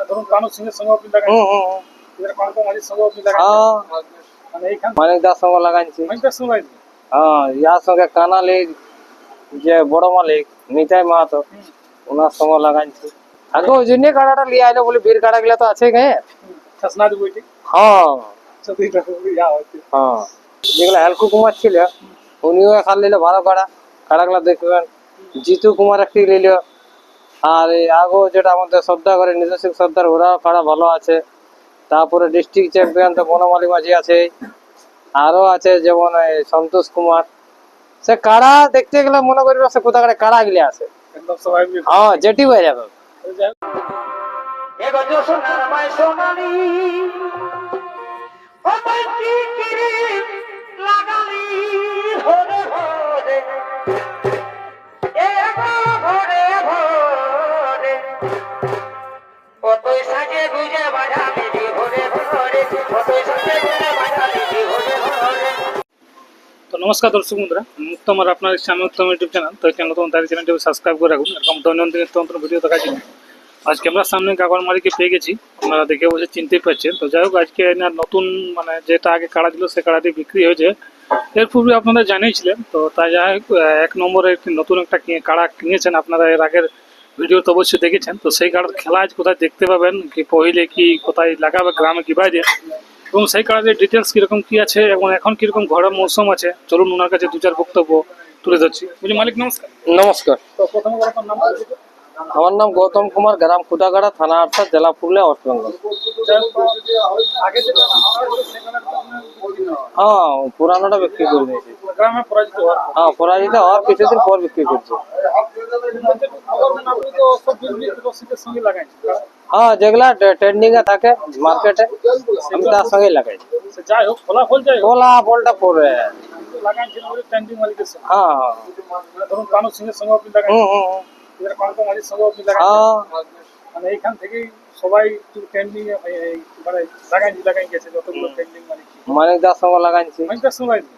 ধরুন কানু সিং এর সঙ্গে আপনি লাগাইছেন, এবার কনক মাঝির সঙ্গে আপনি লাগাইছেন, মানে এইখান মানিকদার সঙ্গে লাগাইছি। মাইকদার সঙ্গে লাগাইছেন। ইয়ার সঙ্গে কানালির যে বড় মালিক নিতাই মাহাতো ওনার সঙ্গে লাগাইছি। আগে ওই জন্য কাড়াটা লিয়ে আইলো বলে বীর কাড়া গুলা তো আছে গায়ে। শাসনাদ বইটি সত্যিটা ইয়া হচ্ছে। যেগুলো হেলকু কুমার ছিল উনিও এখান নিল ভালো কাড়া, কাড়াগুলা দেখবেন। জিতু কুমার একটি নিল, আর এই আগো যেটা আমাদের শ্রদ্ধা করে নিজস্ব শ্রদ্ধার ওরাও কাড়া ভালো আছে। তারপরে ডিস্ট্রিক্ট চ্যাম্পিয়ন তো বনমালী মাঝি আছে, আরো আছে যেমন সন্তোষ কুমার। সে কাড়া দেখতে গেলে মনে করি সে কোথা করে কাড়া গিলে আছে একদম সবাই যেটি হয়ে যাবে। তো নমস্কার দর্শক বন্ধুরা, উত্তম আর আপনার আমি উত্তম ইউটিউব চ্যানেল। তো চ্যানেল তোমার তার চ্যানেলটি সাবস্ক্রাইব করে রাখুন, এরকম দৈনন্দিন নিত্য ভিডিও দেখার জন্য। আজকে আমরা সামনে কাকরমালিকে পেয়ে গেছি, আপনারা দেখে বসে চিনতেই পারছেন। তো যাই হোক, আজকে নতুন মানে যেটা আগে কাড়া ছিল সে কাড়াটি বিক্রি হয়েছে। এর পূর্বে আপনারা জানিয়েছিলেন, তো তাই যাই হোক 1 নম্বরে একটি নতুন একটা কাড়া কিনেছেন। আপনারা এর আগের ভিডিও তো অবশ্যই দেখেছেন। তো সেই কাড়ার খেলা আজ কোথায় দেখতে পাবেন, কি পহিলে কি কোথায় লাগাবে, গ্রামে কি বাইরে, এবং সেই কাড়ার ডিটেলস কিরকম কি আছে এবং এখন কিরকম ঘোড়া মৌসুম আছে, চলুন ওনার কাছে 2-4 বক্তব্য তুলে ধরছি। বুঝলি মালিক, নমস্কার। নমস্কার। তো প্রথম আপনার নাম বলছি। আমার নাম গৌতম কুমার, গ্রাম কুটাগাড়া, থানা আটটা, জেলা পুরুলিয়া, ওয়েস্ট বেঙ্গল। আগে যেটা পুরানোটা বিক্রি করে দিয়েছি। গ্রামে পরাজিত পরাজিত হওয়ার কিছুদিন পর বিক্রি করছি। সঙ্গে লাগাইছি। যেগুলা ট্রেন্ডিং এ থাকে মার্কেটে আমি তার সঙ্গে লাগাই। যাই হোক, ফলাফল যাই হোক, ফলাফলটা পরে লাগাইছেন ওই ট্রেন্ডিং মালিকের সঙ্গে। মানে ধরুন কানু সিং এর সঙ্গে আপনি লাগাইছেন, এবার কনক মাঝির সঙ্গে আপনি লাগাইছেন, মানে এইখান থেকেই সবাই ট্রেন্ডিং মানে লাগাই গেছে যতগুলো ট্রেন্ডিং মালিক। মানিকদার সঙ্গে লাগাইছি। মাইকদার সঙ্গে লাগাইছেন।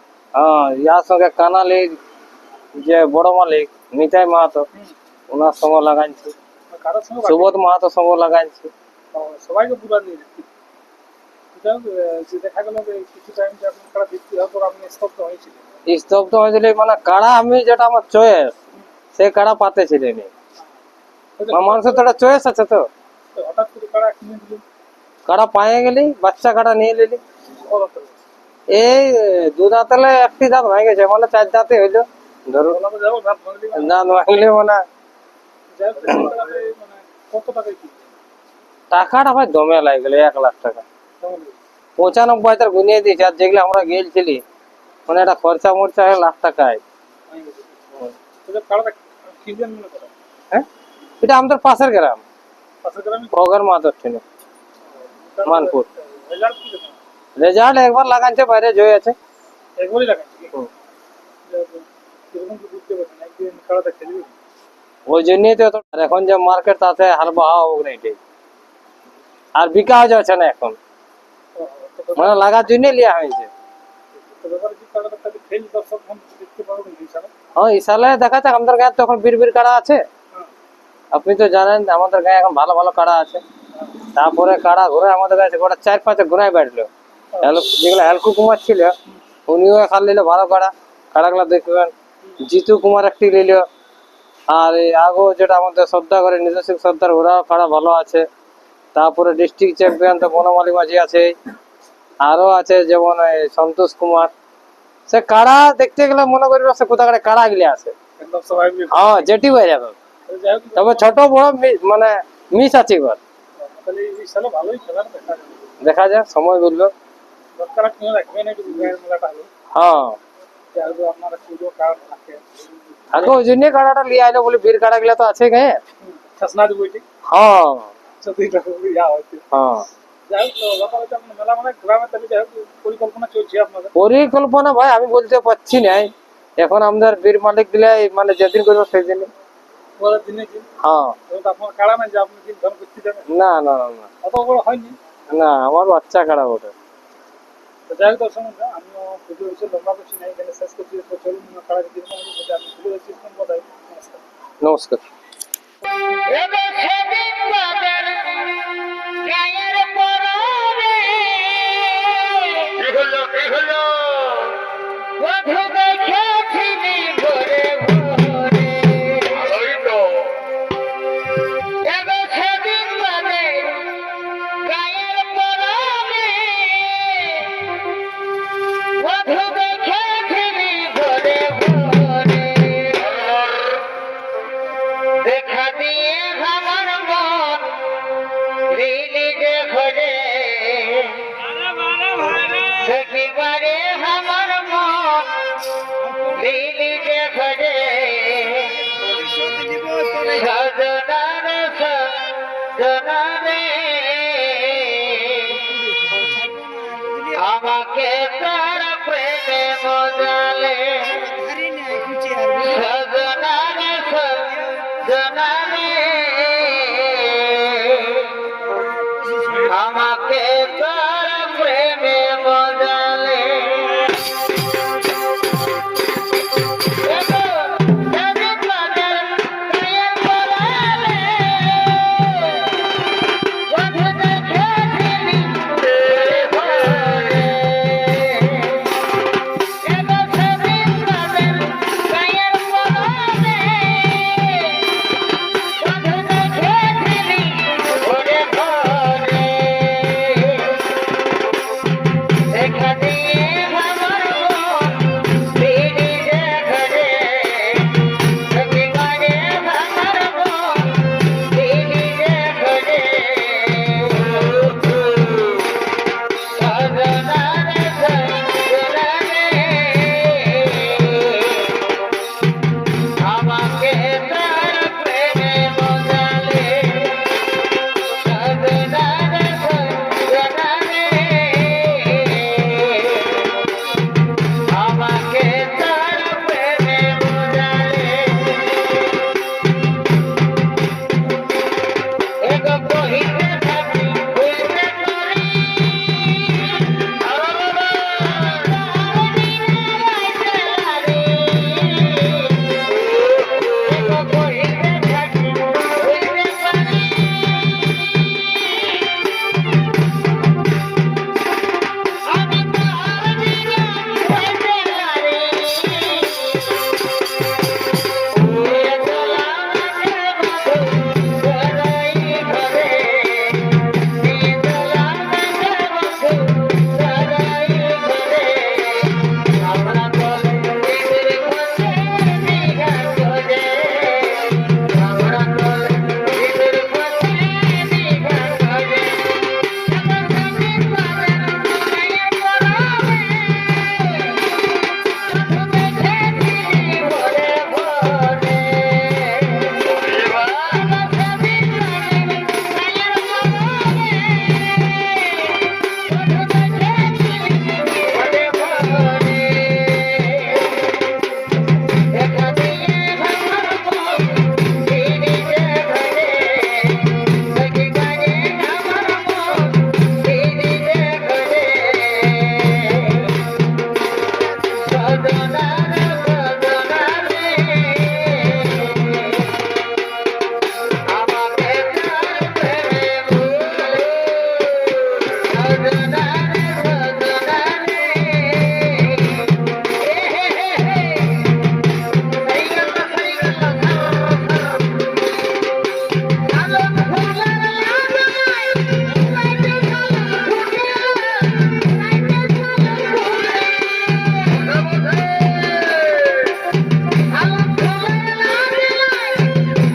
ইয়ার সঙ্গে কানালির যে বড় মালিক নিতাই মাহাতো ওনার সঙ্গে লাগাইছি। সুবোধ মাহাতো সঙ্গে লাগাইছি। সবাইকে পুরা নিয়ে দেখা গেল কিছু টাইম যে আপনার কাড়া বিক্রি হওয়ার পর আপনি স্তব্ধ হয়েছিলেন। স্তব্ধ হয়েছিল মানে কাড়া আমি যেটা আমার চয়েস সে কাড়া পাতে ছিলেন। মানুষের তো একটা চয়েস আছে, তো হঠাৎ করে কাড়া কিনে দিলেন, কাড়া পায়ে গেলি, বাচ্চা কাড়া নিয়ে নিলি। এই 2 দাঁতলে একটি দাঁত ভেঙে গেছে, মানে 4 দাঁতে হইলো। ধরো দাঁত ভাঙলে মানে কত টাকা টাকাটা ভাই দমে লাগে গেল 1 লাখ টাকা। 95 তার গুনিয়ে দিয়েছে। আর যেগুলো আমরা গেছিলি মানে একটা খরচা মরচা 1 লাখ টাকায়। হ্যাঁ, এটা আমাদের পাশের গ্রাম, খগর মাহাতোর ঠেনে মানপুর। রেজাল্ট একবার লাগাইছে, বাইরে জয় আছে। একবারই লাগাইছে। ওই জন্যই তো এখন যে মার্কেট তাতে হার বাহা হোক না, এটাই আর বিকা যাচ্ছে না এখন, মানে লাগার জন্য লিয়া হয়েছে। ইসালে দেখা যাক আমাদের গায়ে তখন বীর কাড়া আছে। আপনি তো জানেন আমাদের গায়ে এখন ভালো ভালো কাড়া আছে। তারপরে কাড়া ঘুরে আমাদের কাছে গোটা 4-5 ঘুরাই বাড়লো। যেগুলো হেলকু কুমার ছিল উনিও এখান নিল ভালো কাড়া, কাড়াগুলা দেখবেন। জিতু কুমার একটি নিল, আর এই আগো যেটা আমাদের শ্রদ্ধা করে নিজস্ব শ্রদ্ধার ওরাও কাড়া ভালো আছে। তারপরে ডিস্ট্রিক্ট চ্যাম্পিয়ন তো বনমালী মাঝি আছে, আরো আছে যেমন সন্তোষ কুমার। সে কাড়া দেখতে গেলে মনে করি সে কোথা করে কাড়া গিলে আছে যেটি হয়ে যাবে। তবে ছোট বড় মানে মিস আছে এবার, দেখা যাক সময় বলবে। আগে ওই জন্য কাড়াটা লিয়ে আইলো বলে বীর কাড়া গুলা তো আছে গায়ে। পরিকল্পনা ভাই আমি বলতে পারছি না, এখন আমাদের বীর মালিক দিলে মানে যেদিন করবো সেই দিন। না না না না, আমার বাচ্চা কাড়া ওটা। যাই হোক দর্শক, আমিও ভিডিও লম্বা করছি না, এখানে শেষ করছি। চলুন কাড়া নমস্কার। সজনারে আমাকে তার প্রেমে মজালে সজনারে সজনারে আমাকে তার প্রেমে মজালে Go,